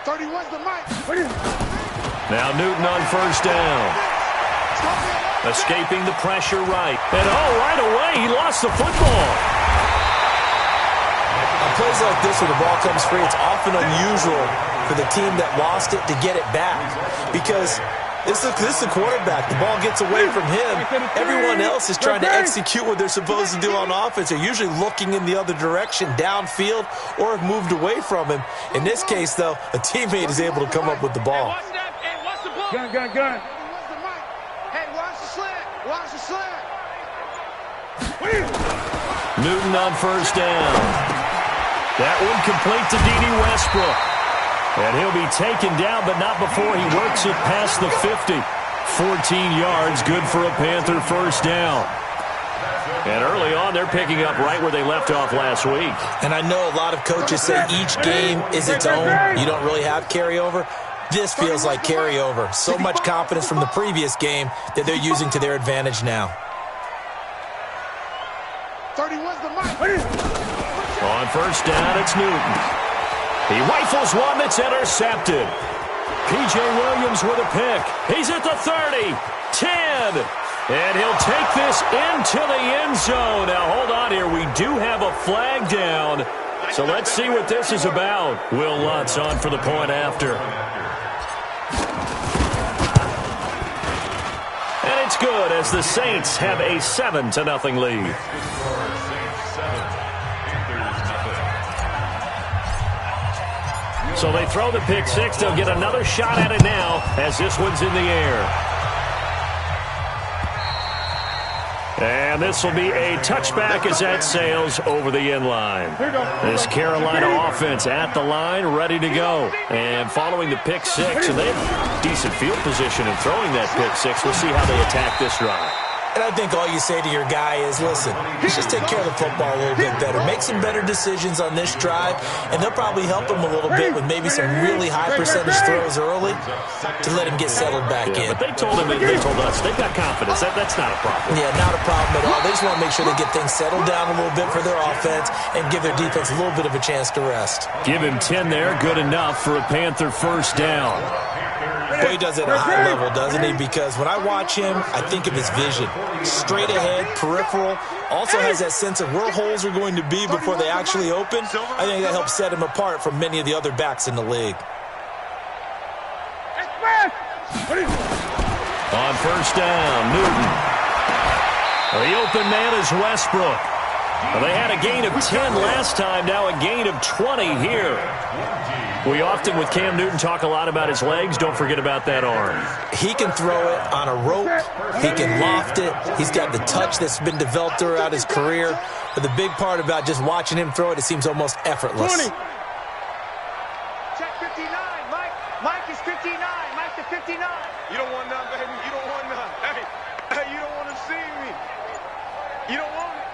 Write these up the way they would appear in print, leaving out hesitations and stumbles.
31's the mic. Now Newton on first down. Escaping the pressure right. And right away, he lost the football. On plays like this where the ball comes free, it's often unusual for the team that lost it to get it back. Because this is the quarterback. The ball gets away from him. Everyone else is trying to execute what they're supposed to do on offense. They're usually looking in the other direction, downfield, or have moved away from him. In this case, though, a teammate is able to come up with the ball. Gun. Hey, watch the slant. Watch the slant. Newton on first down. That one complete to D.D. Westbrook. And he'll be taken down, but not before he works it past the 50. 14 yards, good for a Panther first down. And early on, they're picking up right where they left off last week. And I know a lot of coaches say each game is its own. You don't really have carryover. This feels like carryover. So much confidence from the previous game that they're using to their advantage now. 31's the mic. On first down, it's Newton. He rifles one that's intercepted. P.J. Williams with a pick. He's at the 30, 10, and he'll take this into the end zone. Now, hold on here. We do have a flag down, so let's see what this is about. Will Lutz on for the point after. And it's good as the Saints have a 7-0 lead. So they throw the pick six. They'll get another shot at it now as this one's in the air. And this will be a touchback as that sails over the end line. This Carolina offense at the line, ready to go. And following the pick six, and they have decent field position in throwing that pick six. We'll see how they attack this drive. And I think all you say to your guy is, listen, just take care of the football a little bit better. Make some better decisions on this drive, and they'll probably help him a little bit with maybe some really high percentage throws early to let him get settled back in. But they told him, they told us, they've got confidence. That's not a problem. Yeah, not a problem at all. They just want to make sure they get things settled down a little bit for their offense and give their defense a little bit of a chance to rest. Give him 10 there, good enough for a Panther first down. Well, he does it at a high level, doesn't he? Because when I watch him, I think of his vision. Straight ahead, peripheral. Also has that sense of where holes are going to be before they actually open. I think that helps set him apart from many of the other backs in the league. On first down, Newton. The open man is Westbrook. Well, they had a gain of 10 last time, now a gain of 20 here. We often, with Cam Newton, talk a lot about his legs. Don't forget about that arm. He can throw it on a rope. He can loft it. He's got the touch that's been developed throughout his career. But the big part about just watching him throw it, it seems almost effortless. 20. Check 59. Mike is 59. Mike to 59. You don't want none, baby. You don't want none. Hey, you don't want to see me. You don't want it.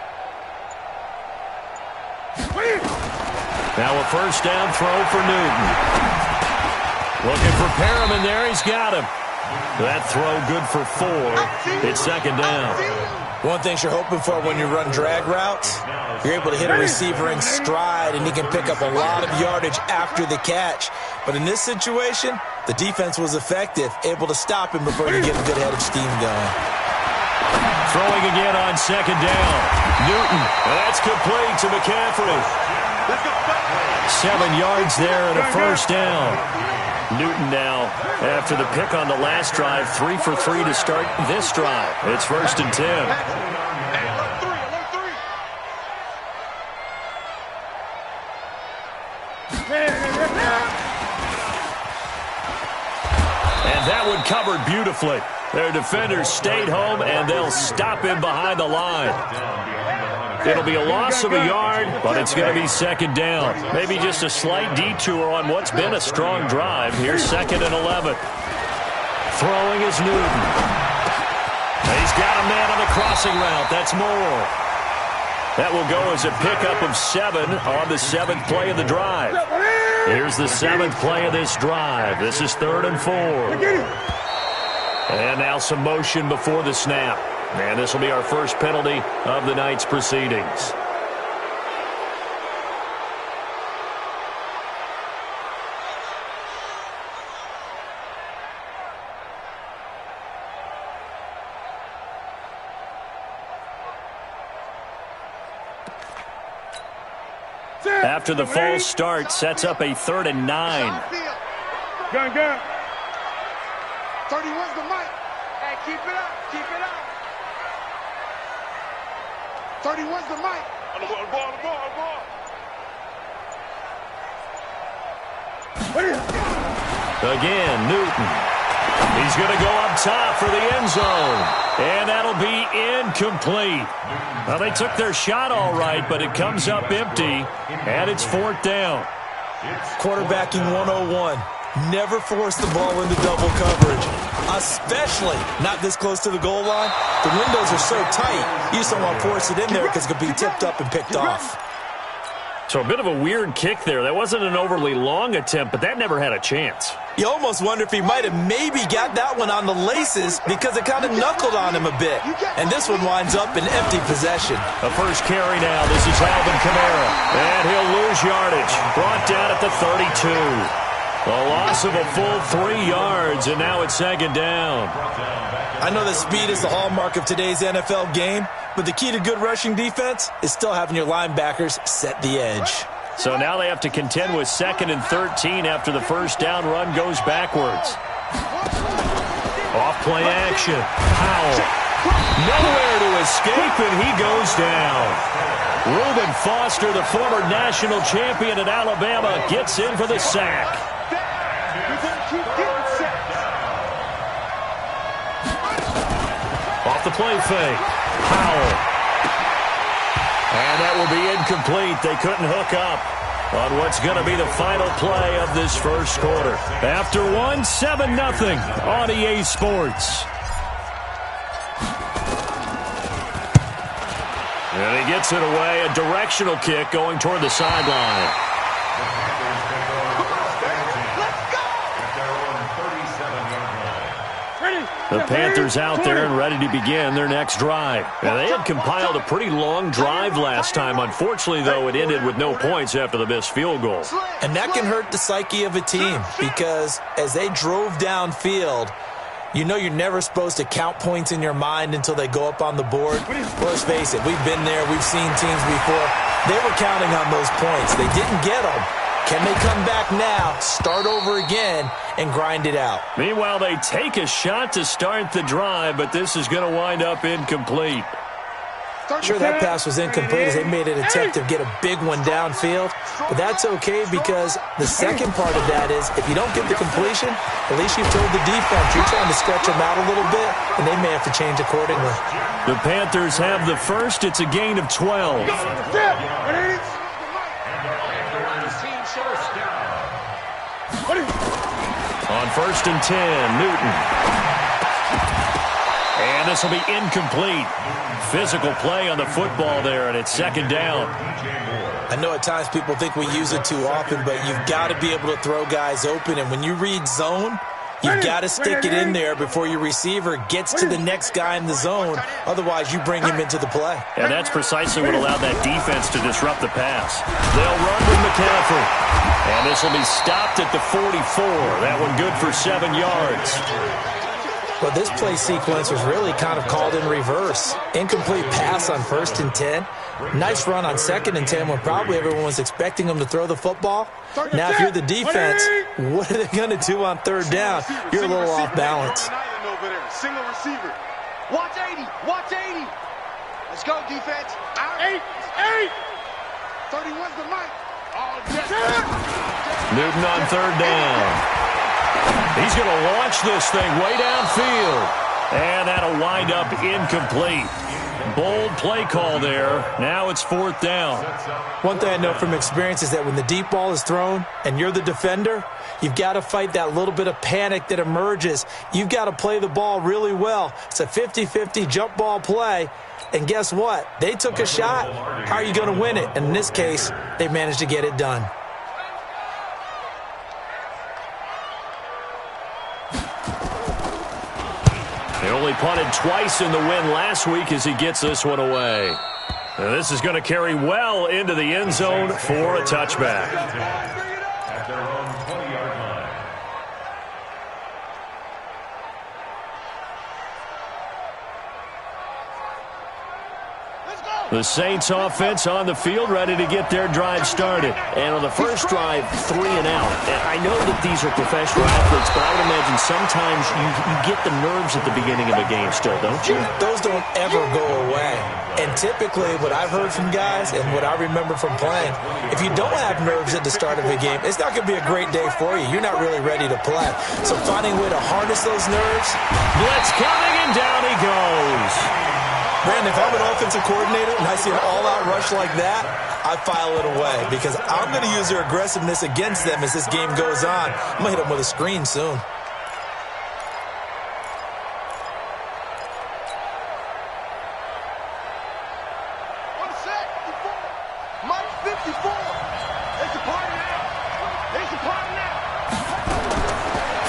Now a first down throw for Newton. Looking for Perriman there. He's got him. That throw good for 4. It's second down. One thing you're hoping for when you run drag routes, you're able to hit a receiver in stride, and he can pick up a lot of yardage after the catch. But in this situation, the defense was effective, able to stop him before you get a good head of steam going. Throwing again on second down. Newton, and that's complete to McCaffrey. 7 yards there and a first down. Newton now, after the pick on the last drive, 3 for 3 to start this drive. It's first and 10. And that one covered beautifully. Their defenders stayed home, and they'll stop him behind the line. It'll be a loss of a yard, but it's going to be second down. Maybe just a slight detour on what's been a strong drive. Here's second and 11. Throwing is Newton. He's got a man on the crossing route. That's Moore. That will go as a pickup of 7 on the 7th play of the drive. Here's the 7th play of this drive. This is 3rd and 4. And now some motion before the snap. And this will be our first penalty of the night's proceedings. after the false start sets up a 3rd and 9. Gun. 31's the mic. Hey, keep it up. 31's the mic. On the ball. Again, Newton. He's going to go up top for the end zone. And that'll be incomplete. Well, they took their shot all right, but it comes up empty, and it's 4th down. Quarterbacking 101. Never force the ball into double coverage, especially not this close to the goal line. The windows are so tight, you just don't want to force it in there because it could be tipped up and picked off. So a bit of a weird kick there. That wasn't an overly long attempt, but that never had a chance. You almost wonder if he might have maybe got that one on the laces because it kind of knuckled on him a bit. And this one winds up in empty possession. A first carry now. This is Alvin Kamara. And he'll lose yardage. Brought down at the 32. A loss of a full 3 yards, and now it's 2nd down. I know that speed is the hallmark of today's NFL game, but the key to good rushing defense is still having your linebackers set the edge. So now they have to contend with 2nd and 13 after the first down run goes backwards. Off play action. Powell. Nowhere to escape, and he goes down. Reuben Foster, the former national champion at Alabama, gets in for the sack. Off the play fake. Powell. And that will be incomplete. They couldn't hook up on what's going to be the final play of this first quarter. After one, 7-0 on EA Sports. And he gets it away. A directional kick going toward the sideline. The Panthers out there and ready to begin their next drive. Now, they had compiled a pretty long drive last time. Unfortunately, though, it ended with no points after the missed field goal. And that can hurt the psyche of a team because as they drove downfield, you know you're never supposed to count points in your mind until they go up on the board. Let's face it, we've been there. We've seen teams before. They were counting on those points. They didn't get them. Can they come back now, start over again, and grind it out? Meanwhile, they take a shot to start the drive, but this is going to wind up incomplete. Sure, that pass was incomplete as they made an attempt to get a big one downfield, but that's okay because the second part of that is if you don't get the completion, at least you've told the defense you're trying to stretch them out a little bit, and they may have to change accordingly. The Panthers have the first. It's a gain of 12. On 1st and 10, Newton. And this will be incomplete. Physical play on the football there, and it's 2nd down. I know at times people think we use it too often, but you've got to be able to throw guys open. And when you read zone, you've got to stick it in there before your receiver gets to the next guy in the zone. Otherwise, you bring him into the play. And that's precisely what allowed that defense to disrupt the pass. They'll run with McCaffrey. And this will be stopped at the 44. That one good for 7 yards. Well, this play sequence was really kind of called in reverse. Incomplete pass on 1st and 10. Nice run on 2nd and 10 when probably everyone was expecting them to throw the football. Now, if you're the defense, what are they going to do on 3rd down? You're a little off balance. Single receiver. Watch 80. Watch 80. Let's go, defense. Out. 8. 31's the mic. Newton on 3rd down. He's going to launch this thing way downfield. And that'll wind up incomplete. Bold play call there. Now it's 4th down. One thing I know from experience is that when the deep ball is thrown and you're the defender, you've got to fight that little bit of panic that emerges. You've got to play the ball really well. It's a 50-50 jump ball play. And guess what? They took a shot. How are you going to win it? And in this case, they managed to get it done. They only punted twice in the win last week as he gets this one away. And this is going to carry well into the end zone for a touchback. At their own 20-yard line. The Saints offense on the field, ready to get their drive started. And on the first drive, 3 and out. And I know that these are professional athletes, but I would imagine sometimes you get the nerves at the beginning of a game still, don't you? Those don't ever go away. And typically, what I've heard from guys and what I remember from playing, if you don't have nerves at the start of a game, it's not going to be a great day for you. You're not really ready to play. So finding a way to harness those nerves. Blitz coming, and down he goes. Brandon, if I'm an offensive coordinator and I see an all-out rush like that, I file it away because I'm going to use their aggressiveness against them as this game goes on. I'm going to hit them with a screen soon.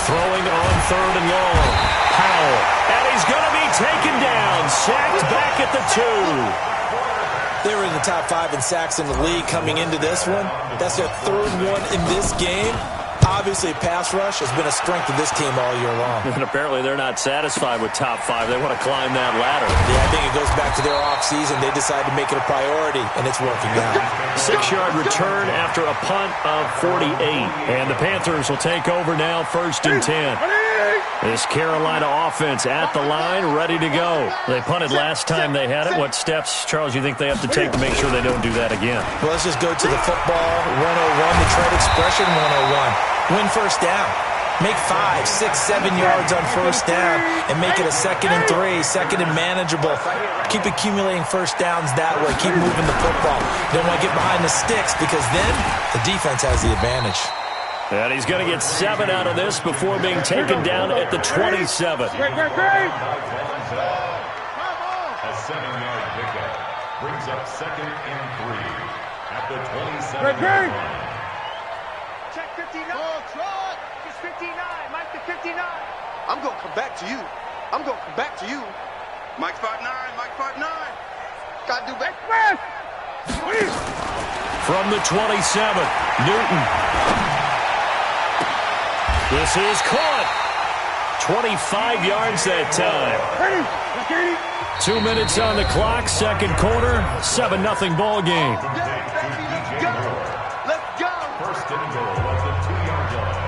Throwing on 3rd and long. Powell. And he's going to be taken down. Sacked back at the 2. They were in the top 5 in sacks in the league coming into this one. That's their 3rd one in this game. Obviously, pass rush has been a strength of this team all year long. And apparently they're not satisfied with top 5. They want to climb that ladder. Yeah, I think it goes back to their offseason. They decided to make it a priority, and it's working out. 6-yard return after a punt of 48. And the Panthers will take over now, 1st and 10. This Carolina offense at the line, ready to go. They punted last time they had it. What steps, Charles, you think they have to take to make sure they don't do that again? Well, let's just go to the football 101, the trade expression 101. Win first down. Make 5, 6, 7 yards on first down and make it a 2nd and 3, 2nd and manageable. Keep accumulating first downs that way. Keep moving the football. Don't want to get behind the sticks because then the defense has the advantage. And he's going to get 7 out of this before being taken down at the 27. A 7-yard pickup brings up 2nd and 3 at the 27-yard line. Check 59. It's 59. Mike to 59. I'm going to come back to you. I'm going to come back to you. Mike 5'9. Mike 5'9. Got to do back. From the 27, Newton. This is caught. 25 yards that time. 2 minutes on the clock, 2nd quarter, 7-0 ball game. Let's go. 1st and goal at the 2-yard line.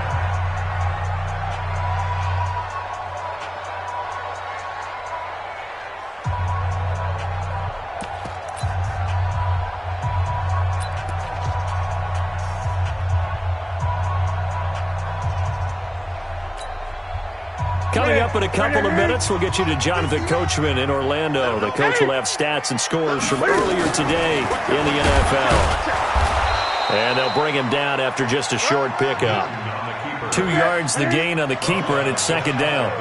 Coming up in a couple of minutes, we'll get you to Jonathan Coachman in Orlando. The coach will have stats and scores from earlier today in the NFL. And they'll bring him down after just a short pickup. 2 yards the gain on the keeper, and it's 2nd down.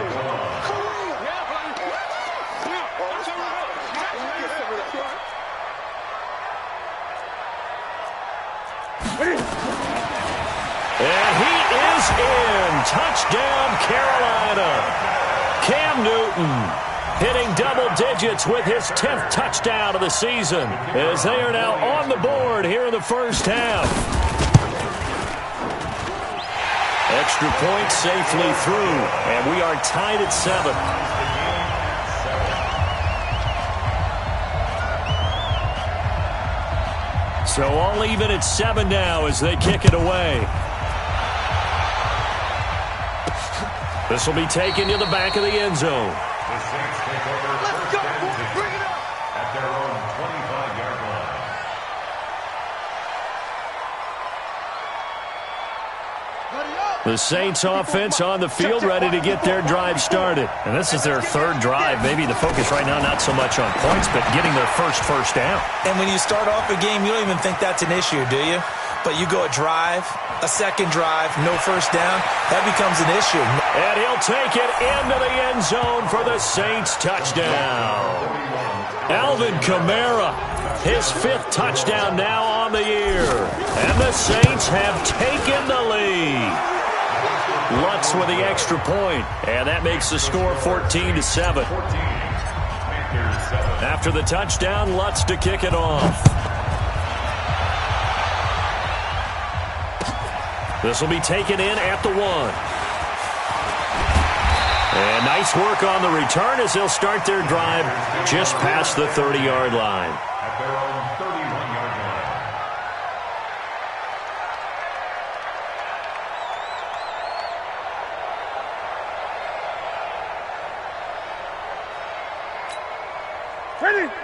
And he is in. Touchdown, Carolina. Cam Newton hitting double digits with his 10th touchdown of the season as they are now on the board here in the first half. Extra point safely through, and we are tied at 7. So all even at 7 now as they kick it away. This will be taken to the back of the end zone. The Saints take over 1st and 10 at their own 25-yard line. The Saints offense on the field ready to get their drive started. And this is their 3rd drive. Maybe the focus right now not so much on points, but getting their first down. And when you start off a game, you don't even think that's an issue, do you? But you go a drive, a 2nd drive, no first down, that becomes an issue. And he'll take it into the end zone for the Saints touchdown. Alvin Kamara, his 5th touchdown now on the year. And the Saints have taken the lead. Lutz with the extra point, and that makes the score 14-7. After the touchdown, Lutz to kick it off. This will be taken in at the 1. And nice work on the return as they'll start their drive just past the 30-yard line. At their own 31-yard line.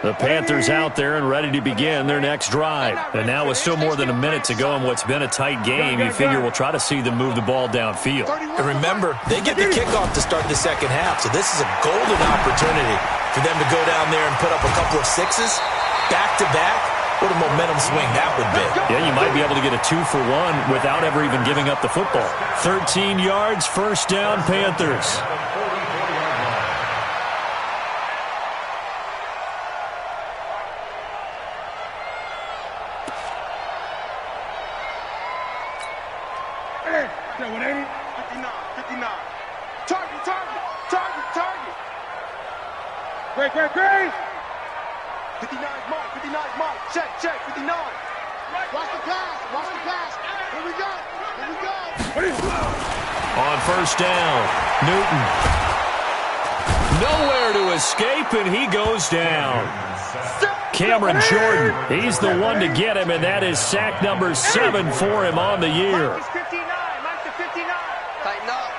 The Panthers out there and ready to begin their next drive. And now with still more than a minute to go in what's been a tight game, you figure we'll try to see them move the ball downfield. And remember, they get the kickoff to start the second half, so this is a golden opportunity for them to go down there and put up a couple of sixes back-to-back. What a momentum swing that would be. Yeah, you might be able to get a 2-for-1 without ever even giving up the football. 13 yards, first down, Panthers. Great. 59 Mike, 59 Mike. Check, 59. Watch the pass. Here we go. On first down, Newton. Nowhere to escape, and he goes down. Cameron Jordan, he's the one to get him, and that is sack number 7 for him on the year. Mike is 59. Mike to 59. Tighten up.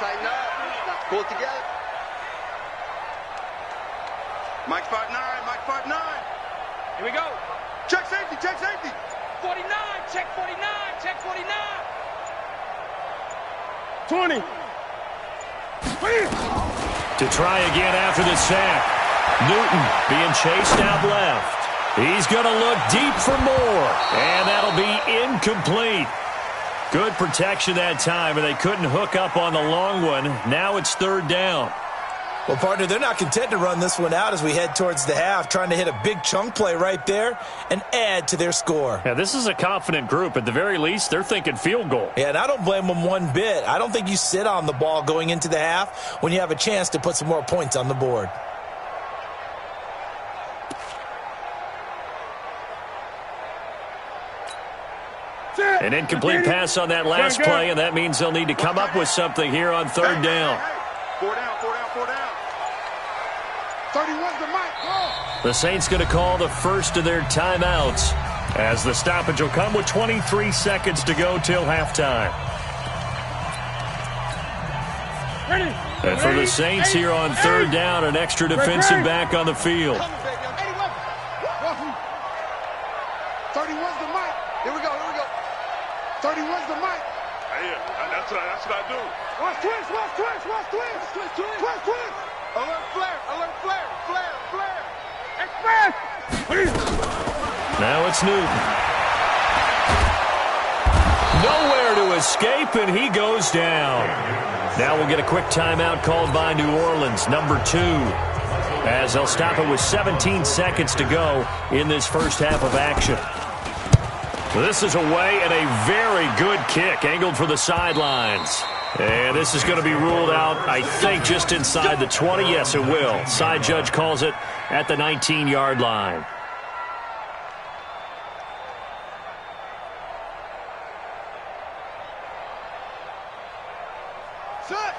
Pull it together. Mike 5'9", Mike 5'9". Here we go. Check safety. 49, check 49. 20. To try again after the sack. Newton being chased out left. He's going to look deep for more, and that'll be incomplete. Good protection that time, and they couldn't hook up on the long one. Now it's third down. Well, partner, they're not content to run this one out as we head towards the half, trying to hit a big chunk play right there and add to their score. Yeah, this is a confident group. At the very least, they're thinking field goal. Yeah, and I don't blame them one bit. I don't think you sit on the ball going into the half when you have a chance to put some more points on the board. An incomplete pass on that last play, and that means they'll need to come up with something here on third down. 4 down. 31's the mic. Go. The Saints going to call the first of their timeouts as the stoppage will come with 23 seconds to go till halftime. And for the Saints here on third down, an extra defensive back on the field. 31's the mic. Here we go. 31's the mic. That's what I do. Watch twist. Alert flare. Express. Now it's Newton. Nowhere to escape, and he goes down. Now we'll get a quick timeout called by New Orleans, number 2, as they'll stop it with 17 seconds to go in this first half of action. This is away, and a very good kick angled for the sidelines. And this is going to be ruled out, I think, just inside the 20. Yes, it will. Side judge calls it at the 19-yard line.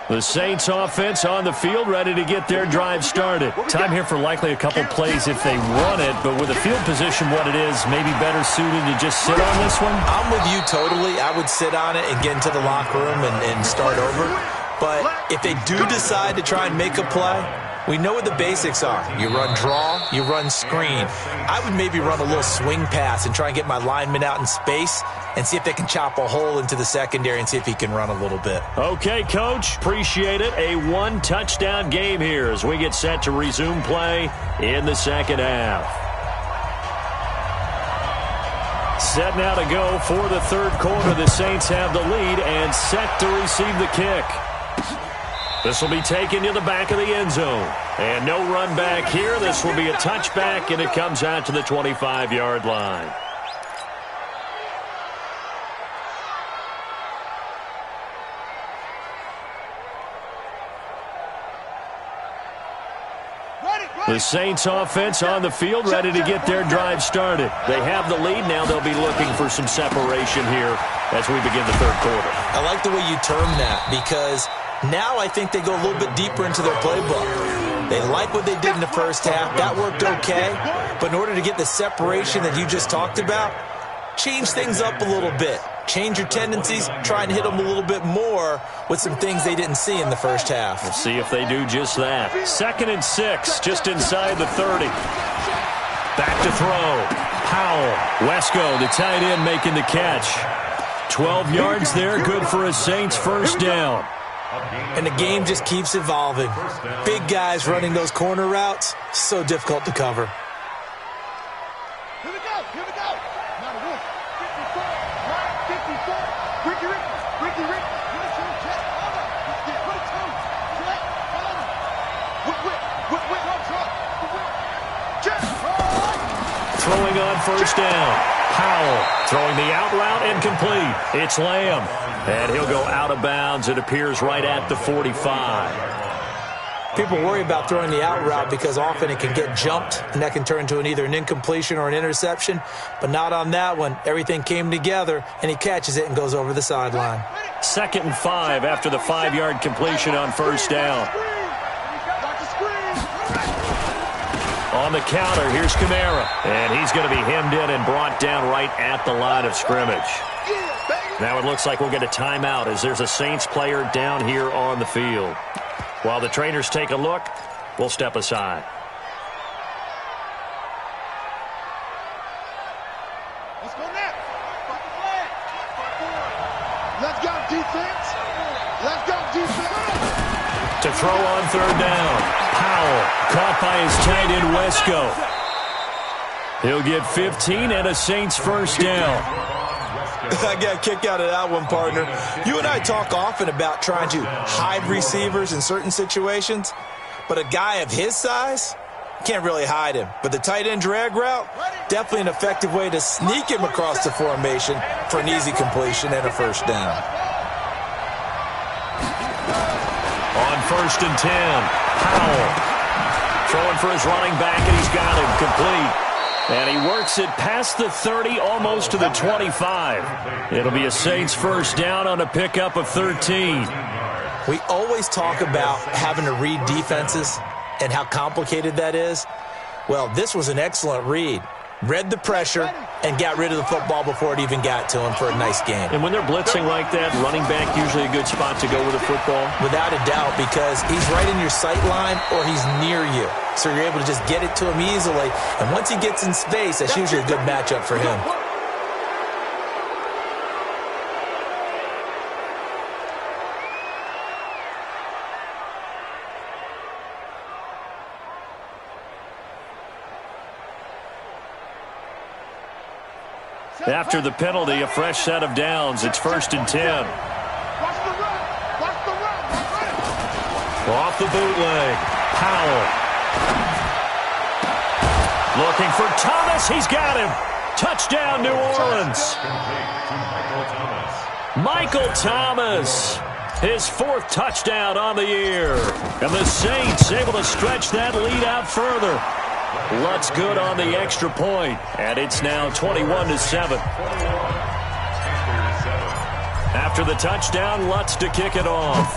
The Saints offense on the field, ready to get their drive started. Time here for likely a couple plays if they want it, but with the field position what it is, maybe better suited to just sit on this one? I'm with you totally. I would sit on it and get into the locker room and start over. But if they do decide to try and make a play, we know what the basics are. You run draw, you run screen. I would maybe run a little swing pass and try and get my lineman out in space and see if they can chop a hole into the secondary and see if he can run a little bit. Okay, Coach. Appreciate it. A one-touchdown game here as we get set to resume play in the second half. Set now to go for the third quarter. The Saints have the lead and set to receive the kick. This will be taken to the back of the end zone. And no run back here. This will be a touchback, and it comes out to the 25-yard line. The Saints offense on the field, ready to get their drive started. They have the lead. Now they'll be looking for some separation here as we begin the third quarter. I like the way you term that because Now I think they go a little bit deeper into their playbook. They like what they did in the first half. That worked okay. But in order to get the separation that you just talked about, change things up a little bit. Change your tendencies. Try and hit them a little bit more with some things they didn't see in the first half. We'll see if they do just that. 2nd and 6, just inside the 30. Back to throw. Powell. Wesco, the tight end, making the catch. 12 yards there, good for a Saints first down. And the game just keeps evolving. Big guys running those corner routes, so difficult to cover. Here we go. Not a wolf. 54. Ricky. Put it to him, check. Hold up. Put it to him. Check. Hold up. Whip. Check. Throwing on first down. Powell throwing the out route incomplete. It's Lamb. And he'll go out of bounds, it appears, right at the 45. People worry about throwing the out route because often it can get jumped, and that can turn into either an incompletion or an interception. But not on that one. Everything came together, and he catches it and goes over the sideline. 2nd and 5 after the 5-yard completion on first down. On the counter, here's Kamara. And he's going to be hemmed in and brought down right at the line of scrimmage. Now it looks like we'll get a timeout as there's a Saints player down here on the field. While the trainers take a look, we'll step aside. Let's go now. Let's go, defense. Let's go, defense. To throw on third down. Powell caught by his tight end, Wesco. He'll get 15 and a Saints first down. I got a kick out of that one, partner. You and I talk often about trying to hide receivers in certain situations, but a guy of his size, can't really hide him. But the tight end drag route, definitely an effective way to sneak him across the formation for an easy completion and a first down. On 1st and 10, Powell throwing for his running back, and he's got him complete. And he works it past the 30, almost to the 25. It'll be a Saints first down on a pickup of 13. We always talk about having to read defenses and how complicated that is. Well, this was an excellent read. Read the pressure and got rid of the football before it even got to him for a nice game. And when they're blitzing like that, running back usually a good spot to go with the football? Without a doubt, because he's right in your sight line or he's near you. So you're able to just get it to him easily. And once he gets in space, that's usually a good matchup for him. After the penalty, a fresh set of downs. It's 1st and 10. Off the bootleg. Powell. Looking for Thomas. He's got him. Touchdown, New Orleans. Michael Thomas. His 4th touchdown on the year. And the Saints able to stretch that lead out further. Lutz good on the extra point, and it's now 21-7. After the touchdown, Lutz to kick it off.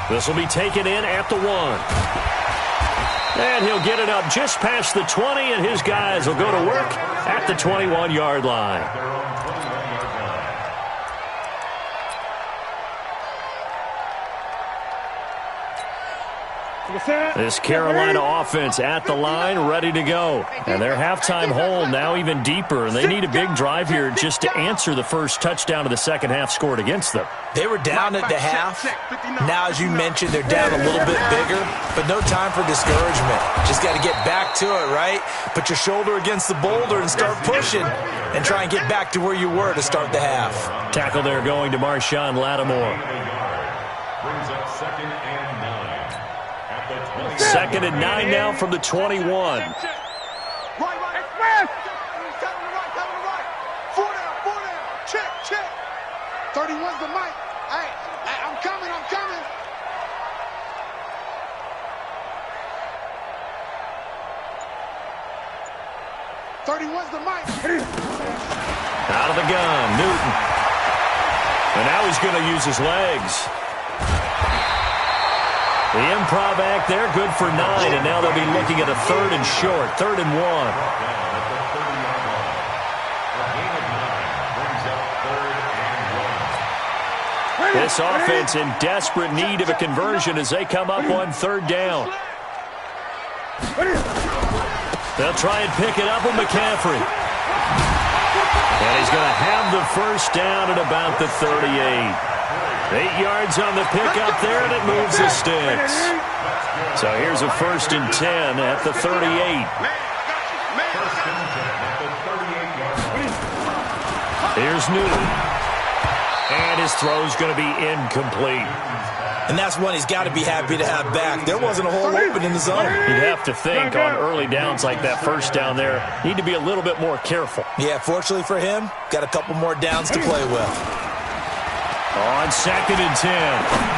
This will be taken in at the 1. And he'll get it up just past the 20, and his guys will go to work at the 21-yard line. This Carolina offense at the line, ready to go. And their halftime hole now even deeper, and they need a big drive here just to answer the first touchdown of the second half scored against them. They were down at the half. Now, as you mentioned, they're down a little bit bigger, but no time for discouragement. Just got to get back to it, right? Put your shoulder against the boulder and start pushing and try and get back to where you were to start the half. Tackle there going to Marshawn Lattimore. Brings up 2nd and 9. 2nd and 9 now from the 21. Right. Express. Coming to right. 4 down. Check. 31's the mic. Hey, I'm coming. 31's the mic. Out of the gun, Newton. And now he's going to use his legs. The improv act there, good for 9, and now they'll be looking at a 3rd and short, 3rd and 1. This offense in desperate need of a conversion as they come up on 3rd down. They'll try and pick it up with McCaffrey. And he's going to have the first down at about the 38. 8 yards on the pickup there, and it moves the sticks. So here's a 1st and 10 at the 38. Here's Newton. And his throw's going to be incomplete. And that's one he's got to be happy to have back. There wasn't a hole open in the zone. You'd have to think on early downs like that first down there, need to be a little bit more careful. Yeah, fortunately for him, got a couple more downs to play with. On 2nd and 10,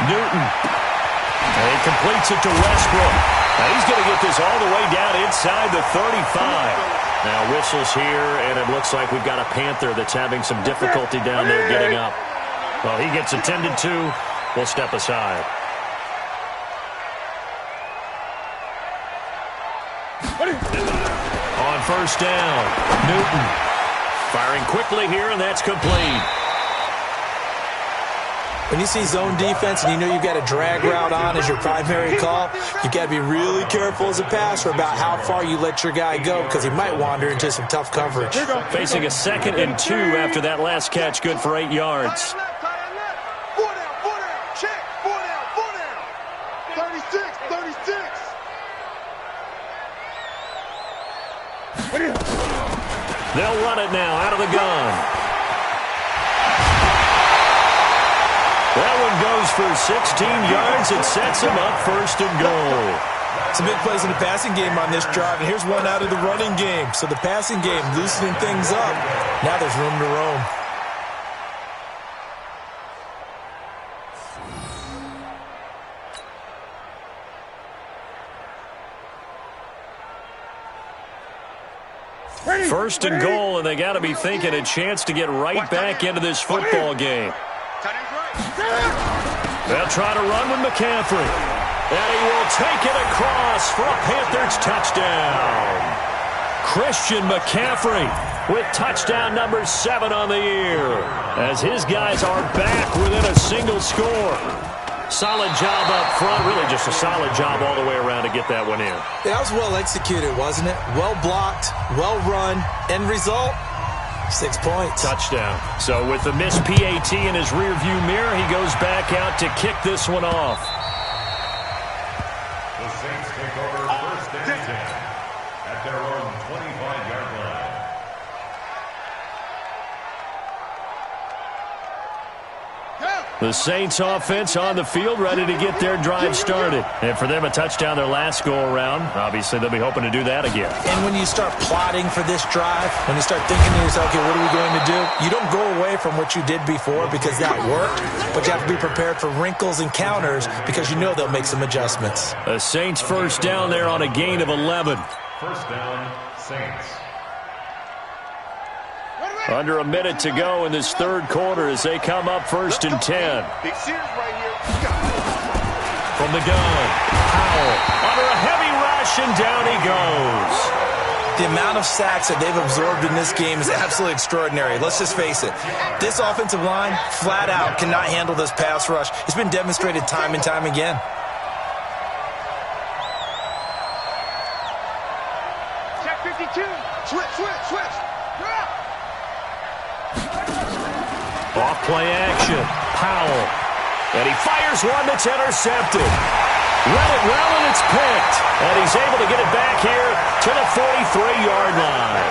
Newton. And he completes it to Westbrook. Now he's going to get this all the way down inside the 35. Now whistles here, and it looks like we've got a Panther that's having some difficulty down there getting up. Well, he gets attended to. We'll step aside. On 1st down, Newton. Firing quickly here, and that's complete. When you see zone defense and you know you've got a drag route on as your primary call, you've got to be really careful as a passer about how far you let your guy go because he might wander into some tough coverage. Facing a 2nd and 2 after that last catch, good for 8 yards. They'll run it now out of the gun. That one goes for 16 yards. It sets him up 1st and goal. Some big plays in the passing game on this drive, and here's one out of the running game. So the passing game loosening things up. Now there's room to roam. First and goal, and they got to be thinking a chance to get right back into this football game. They'll try to run with McCaffrey. And he will take it across for a Panthers touchdown. Christian McCaffrey with touchdown number 7 on the year, as his guys are back within a single score. Solid job up front, really just a solid job all the way around to get that one in. That was well executed, wasn't it? Well blocked, well run. End result, 6 points. Touchdown. So with the missed PAT in his rearview mirror, he goes back out to kick this one off. The Saints take over 1st and 10 at their own 25-yard line. The Saints offense on the field, ready to get their drive started. And for them, a touchdown their last go-around. Obviously, they'll be hoping to do that again. And when you start plotting for this drive, when you start thinking to yourself, okay, what are we going to do? You don't go away from what you did before because that worked, but you have to be prepared for wrinkles and counters because you know they'll make some adjustments. The Saints first down there on a gain of 11. First down, Saints. Under a minute to go in this 3rd quarter as they come up 1st and 10. Big Sears right here. From the gun, Powell under a heavy rush, and down he goes. The amount of sacks that they've absorbed in this game is absolutely extraordinary. Let's just face it. This offensive line, flat out, cannot handle this pass rush. It's been demonstrated time and time again. Check 52. Switch. Off play action, Powell. And he fires one that's intercepted. Read it well, and it's picked. And he's able to get it back here to the 43-yard line.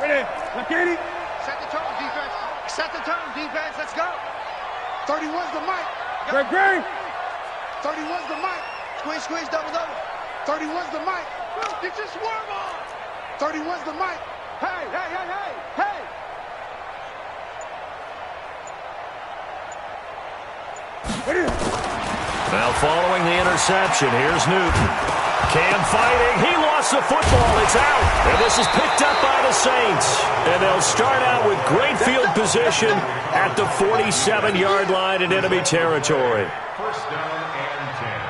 Ready. McKinney. Set the tone, defense. Set the tone, defense. Let's go. 31's the mic. Great. 31's the mic. Squeeze, double. 31's the mic. Get your swarm on. 31's the mic. Hey. Now following the interception, here's Newton. Cam fighting. He lost the football. It's out. And this is picked up by the Saints. And they'll start out with great field position at the 47-yard line in enemy territory. First down and 10.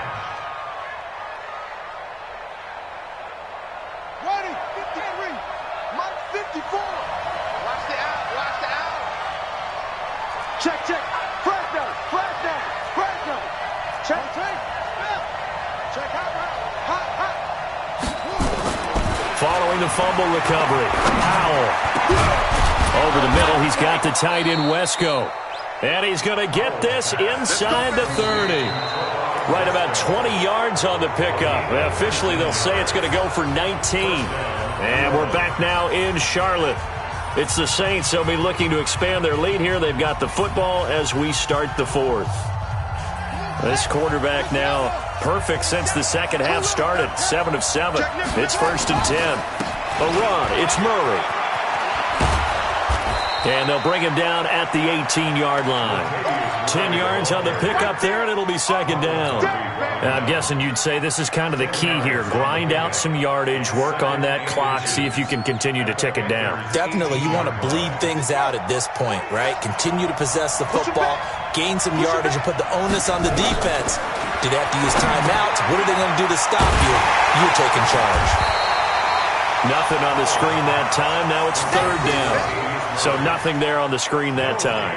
Ready, 53, Mike 54. Watch the out, watch the out. Check, check. Flash down, flash down, flash down. Check, check. Check, hot, hot, hot. Following the fumble recovery, Powell. Over the middle, he's got the tight end Wesco. And he's going to get this inside the 30. Right about 20 yards on the pickup. Officially, they'll say it's going to go for 19. And we're back now in Charlotte. It's the Saints. They'll be looking to expand their lead here. They've got the football as we start the fourth. This quarterback now perfect since the second half started. 7 of 7. It's 1st and 10. A run. It's Murray. And they'll bring him down at the 18-yard line. 10 yards on the pickup there, and it'll be 2nd down. Now, I'm guessing you'd say this is kind of the key here. Grind out some yardage, work on that clock, see if you can continue to tick it down. Definitely. You want to bleed things out at this point, right? Continue to possess the football, gain some yardage, and put the onus on the defense. Do they have to use timeouts? What are they going to do to stop you? You're taking charge. Nothing on the screen that time. Now it's 3rd down. So nothing there on the screen that time.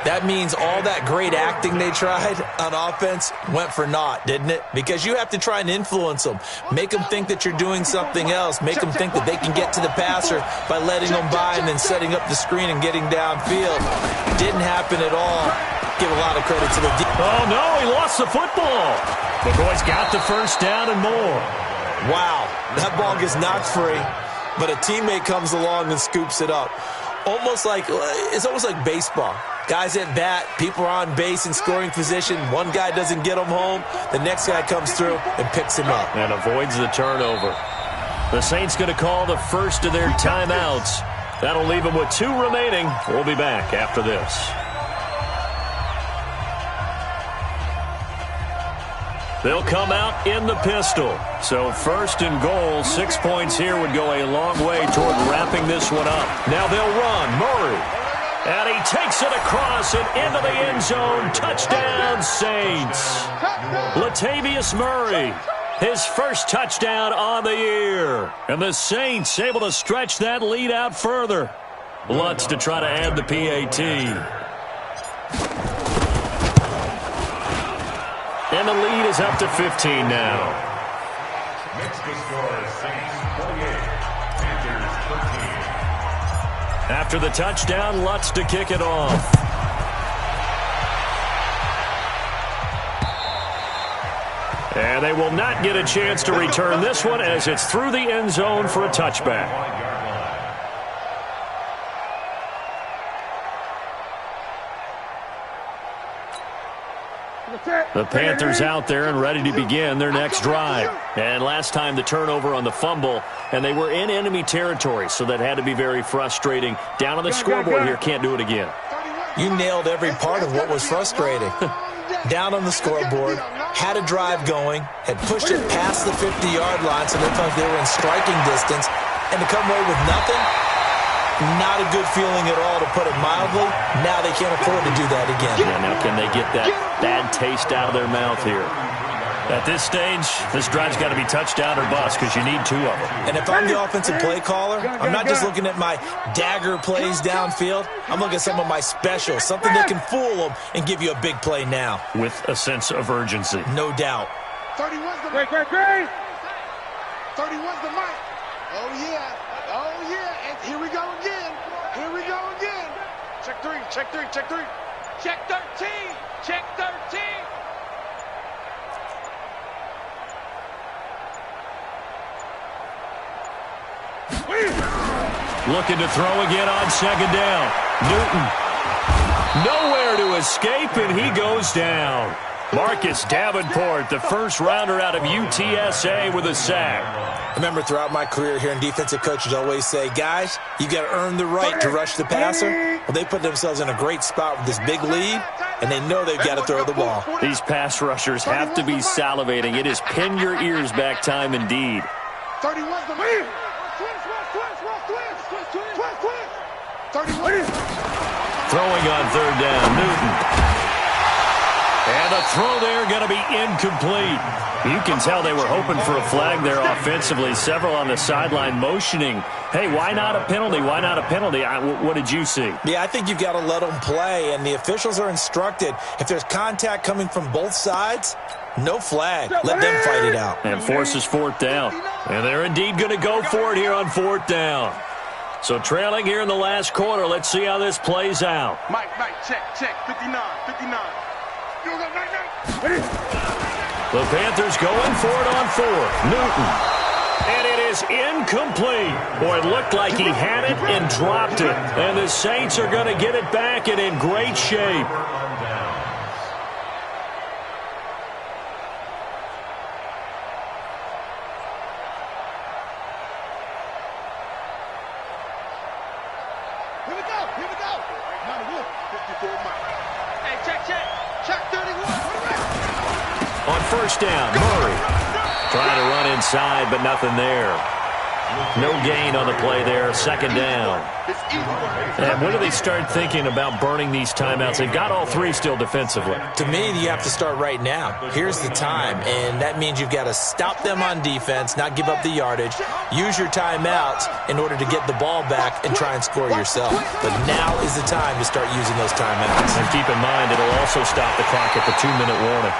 That means all that great acting they tried on offense went for naught, didn't it? Because you have to try and influence them. Make them think that you're doing something else. Make them think that they can get to the passer by letting them by and then setting up the screen and getting downfield. Didn't happen at all. Give a lot of credit to the defense. Oh, no, he lost the football. The boys got the 1st down and more. Wow, that ball gets knocked free, but a teammate comes along and scoops it up. It's almost like baseball. Guys at bat, people are on base in scoring position. One guy doesn't get him home. The next guy comes through and picks him up. And avoids the turnover. The Saints going to call the first of their timeouts. That'll leave them with 2 remaining. We'll be back after this. They'll come out in the pistol. So 1st and goal, 6 points here would go a long way toward wrapping this one up. Now they'll run. Murray. And he takes it across and into the end zone. Touchdown, Saints. Latavius Murray, his first touchdown on the year. And the Saints able to stretch that lead out further. Lutz to try to add the PAT. And the lead is up to 15 now. Next to score, Saints 48, Panthers 13. After the touchdown, Lutz to kick it off. And they will not get a chance to return this one as it's through the end zone for a touchback. The Panthers out there and ready to begin their next drive. And last time the turnover on the fumble, and they were in enemy territory, so that had to be very frustrating. Down on the scoreboard here, can't do it again. You nailed every part of what was frustrating. Down on the scoreboard, had a drive going, had pushed it past the 50-yard line, so they were in striking distance, and to come away with nothing, not a good feeling at all, to put it mildly. Now they can't afford to do that again. Yeah, now can they get that bad taste out of their mouth here? At this stage, this drive's got to be touchdown or bust because you need 2 of them. And if I'm the offensive play caller, I'm not just looking at my dagger plays downfield. I'm looking at some of my specials, something that can fool them and give you a big play now. With a sense of urgency. No doubt. 31's the mic. Great. 31's the mic. Oh, yeah. Oh, yeah. And here we go again. Check 3. Check 13. Check 13. Looking to throw again on 2nd down. Newton. Nowhere to escape, and he goes down. Marcus Davenport, the first rounder out of UTSA with a sack. I remember throughout my career hearing defensive coaches always say, guys, you got to earn the right to rush the passer. Well, they put themselves in a great spot with this big lead. and they know they've got to throw the ball. These pass rushers have to be salivating. It is pin your ears back time indeed. 31's the man. 31. Throwing on third down, Newton. And the throw there going to be incomplete. You can tell they were hoping for a flag there offensively. Several on the sideline motioning, hey, why not a penalty? Why not a penalty? What did you see? Yeah, I think you've got to let them play, and the officials are instructed, if there's contact coming from both sides, no flag. Let them fight it out. And forces fourth down. And they're indeed going to go for it here on fourth down. So trailing here in the last quarter, let's see how this plays out. Mike, check, 59. The Panthers going for it on fourth. Newton. And it is incomplete. Boy, it looked like he had it and dropped it. And the Saints are going to get it back and in great shape. Here we go. Not a look. 54 Mike. Hey, check 31. On first down, Murray trying to run inside, but nothing there. No gain on the play there. Second down. And when do they start thinking about burning these timeouts? They've got all three still defensively. To me, you have to start right now. Here's the time, and that means you've got to stop them on defense, not give up the yardage, use your timeouts in order to get the ball back and try and score yourself. But now is the time to start using those timeouts. And keep in mind, it'll also stop the clock at the 2-minute warning.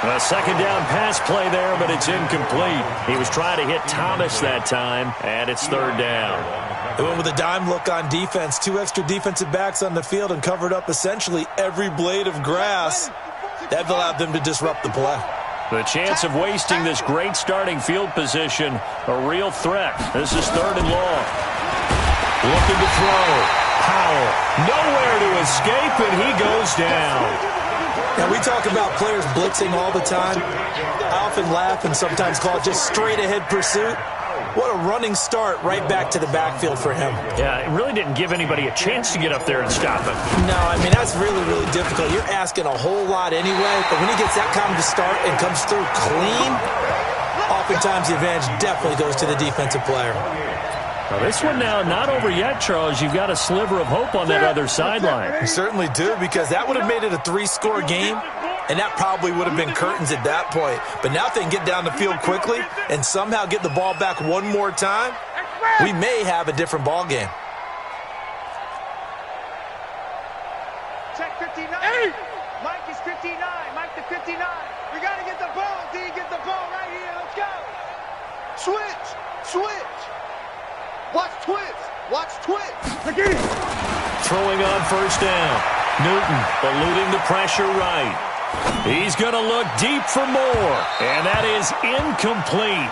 A second down pass play there, but it's incomplete. He was trying to hit Thomas that time, and it's third down. They went with a dime look on defense. 2 extra defensive backs on the field and covered up essentially every blade of grass. That allowed them to disrupt the play. The chance of wasting this great starting field position, a real threat. This is third and long. Looking to throw. Powell, nowhere to escape, and he goes down. Now, we talk about players blitzing all the time. I often laugh and sometimes call it just straight-ahead pursuit. What a running start right back to the backfield for him. Yeah, it really didn't give anybody a chance to get up there and stop him. No, I mean, that's really, really difficult. You're asking a whole lot anyway, but when he gets that kind of start and comes through clean, oftentimes the advantage definitely goes to the defensive player. Well, this one now not over yet, Charles. You've got a sliver of hope on that other sideline. You certainly do, because that would have made it a 3-score game, and that probably would have been curtains at that point. But now if they can get down the field quickly and somehow get the ball back one more time, we may have a different ball game. Check 59. Hey! Mike is 59. Mike to 59. We got to get the ball. D, get the ball right here. Let's go. Switch. Watch twitch. Again. Throwing on first down. Newton eluding the pressure right. He's going to look deep for more. And that is incomplete.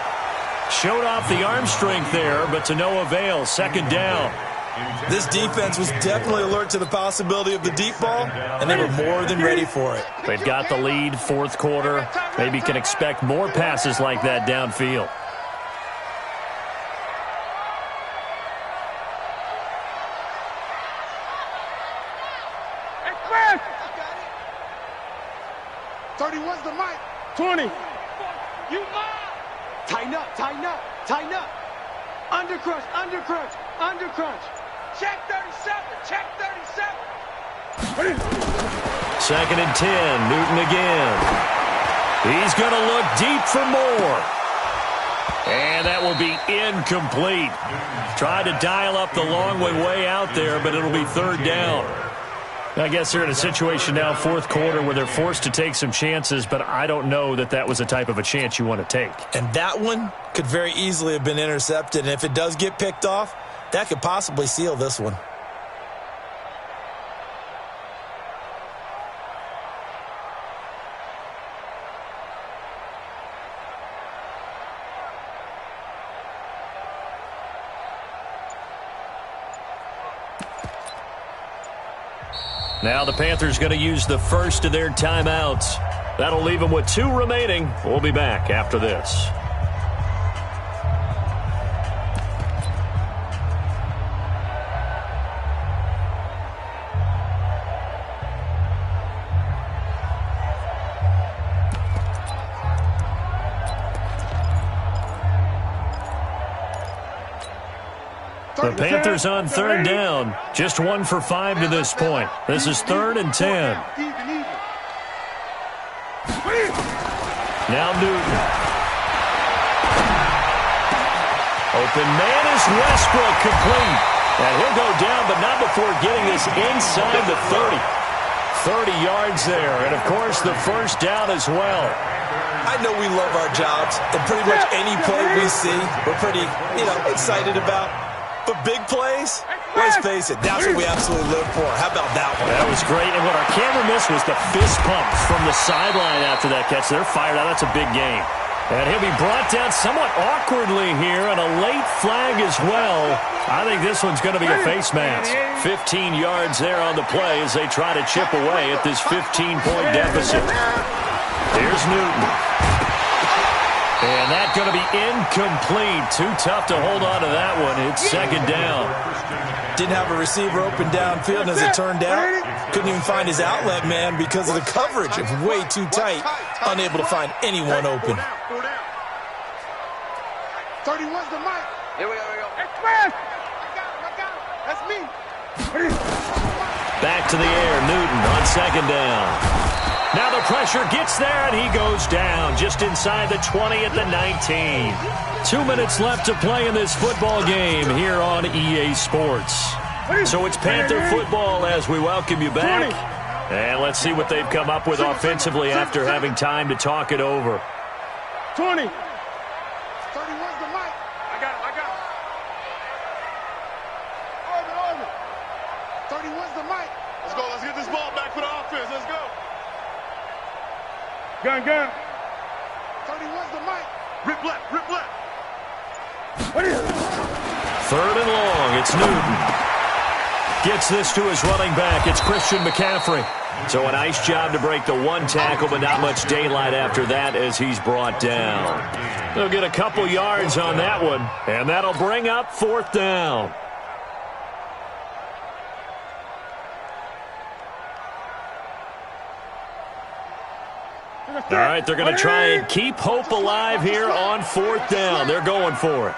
Showed off the arm strength there, but to no avail. Second down. This defense was definitely alert to the possibility of the deep ball, and they were more than ready for it. They've got the lead, fourth quarter. Maybe can expect more passes like that downfield. Express! 31's the mic. 20. You are. Tighten up. Undercrunch. Check 37. Second and 10. Newton again. He's going to look deep for more. And that will be incomplete. Tried to dial up the long way out there, but it'll be third down. I guess they're in a situation now, fourth quarter, where they're forced to take some chances, but I don't know that that was the type of a chance you want to take. And that one could very easily have been intercepted, and if it does get picked off, that could possibly seal this one. Now the Panthers going to use the first of their timeouts. That'll leave them with 2 remaining. We'll be back after this. The Panthers on third down. Just 1 for 5 to this point. This is 3rd and 10. Now Newton. Open man is Westbrook, complete. And he'll go down, but not before getting this inside the 30. 30 yards there, and of course the first down as well. I know we love our jobs, and pretty much any play we see, we're pretty, excited about. But big plays, let's face it, that's what we absolutely live for. How about that one? That was great, and what our camera missed was the fist pumps from the sideline after that catch. They're fired out. That's a big game. And he'll be brought down somewhat awkwardly here, and a late flag as well. I think this one's going to be a face mask. 15 yards there on the play as they try to chip away at this 15-point deficit. Here's Newton. And that's going to be incomplete. Too tough to hold on to that one. It's second down. Didn't have a receiver open downfield, and as it turned out, couldn't even find his outlet man because of the coverage. It's way too tight. Unable to find anyone open. 31's the mic. Here we go. Express! I got him. That's me. Back to the air, Newton on second down. Now the pressure gets there, and he goes down just inside the 20 at the 19. 2 minutes left to play in this football game here on EA Sports. So it's Panther football as we welcome you back. And let's see what they've come up with offensively after having time to talk it over. 20. 31's the mic. I got him. Orbit. 31's the mic. Let's go. Let's get this ball back for the offense. Let's go. Gun. 31's the mic. Rip left. What is it? 3rd and long. It's Newton. Gets this to his running back. It's Christian McCaffrey. So a nice job to break the one tackle, but not much daylight after that as he's brought down. They'll get a couple yards on that one, and that'll bring up 4th down. All right, they're going to try and keep hope alive here on 4th down. They're going for it.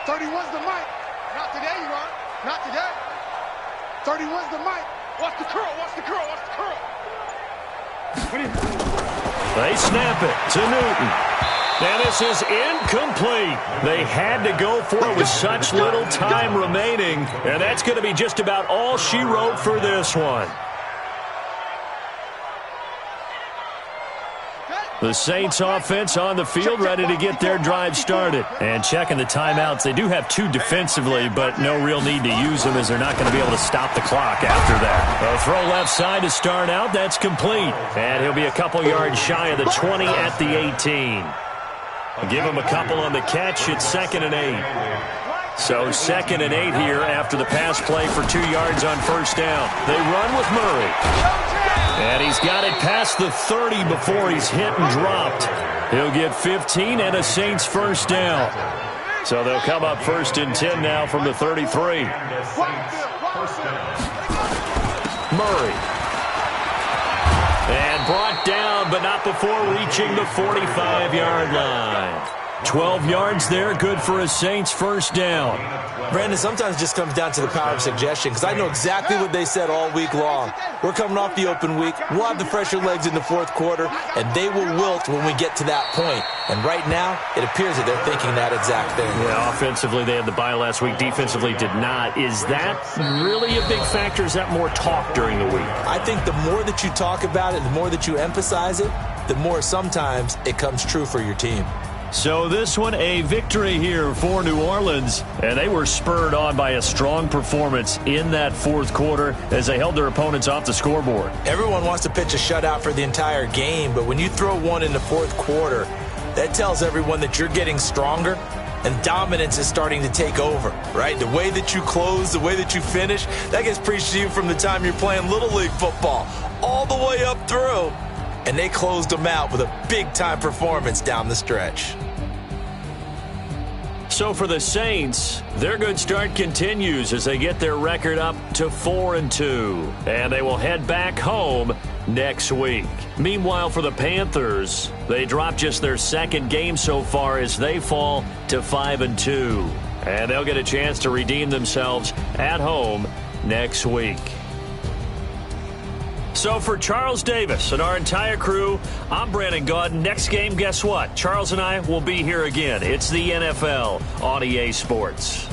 31's the mic. Not today, you are. Not today. 31's the mic. Watch the curl. They snap it to Newton. And this is incomplete. They had to go for it with such little time remaining. And that's going to be just about all she wrote for this one. The Saints offense on the field ready to get their drive started. And checking the timeouts. They do have 2 defensively, but no real need to use them as they're not going to be able to stop the clock after that. A throw left side to start out. That's complete. And he'll be a couple yards shy of the 20 at the 18. Give him a couple on the catch. It's 2nd and 8. So 2nd and 8 here after the pass play for 2 yards on first down. They run with Murray. And he's got it past the 30 before he's hit and dropped. He'll get 15 and a Saints first down. So they'll come up 1st and 10 now from the 33. Murray. And brought down, but not before reaching the 45-yard line. 12 yards there, good for a Saints first down. Brandon, sometimes it just comes down to the power of suggestion, because I know exactly what they said all week long. We're coming off the open week. We'll have the fresher legs in the 4th quarter, and they will wilt when we get to that point. And right now, it appears that they're thinking that exact thing. Yeah, offensively, they had the bye last week. Defensively, did not. Is that really a big factor? Is that more talk during the week? I think the more that you talk about it, the more that you emphasize it, the more sometimes it comes true for your team. So this one, a victory here for New Orleans, and they were spurred on by a strong performance in that 4th quarter as they held their opponents off the scoreboard. Everyone wants to pitch a shutout for the entire game, but when you throw one in the 4th quarter, that tells everyone that you're getting stronger and dominance is starting to take over, right? The way that you close, the way that you finish, that gets preached to you from the time you're playing Little League football all the way up through. And they closed them out with a big-time performance down the stretch. So for the Saints, their good start continues as they get their record up to 4-2. And they will head back home next week. Meanwhile, for the Panthers, they dropped just their second game so far as they fall to 5-2. And they'll get a chance to redeem themselves at home next week. So for Charles Davis and our entire crew, I'm Brandon Gaudin. Next game, guess what? Charles and I will be here again. It's the NFL on EA Sports.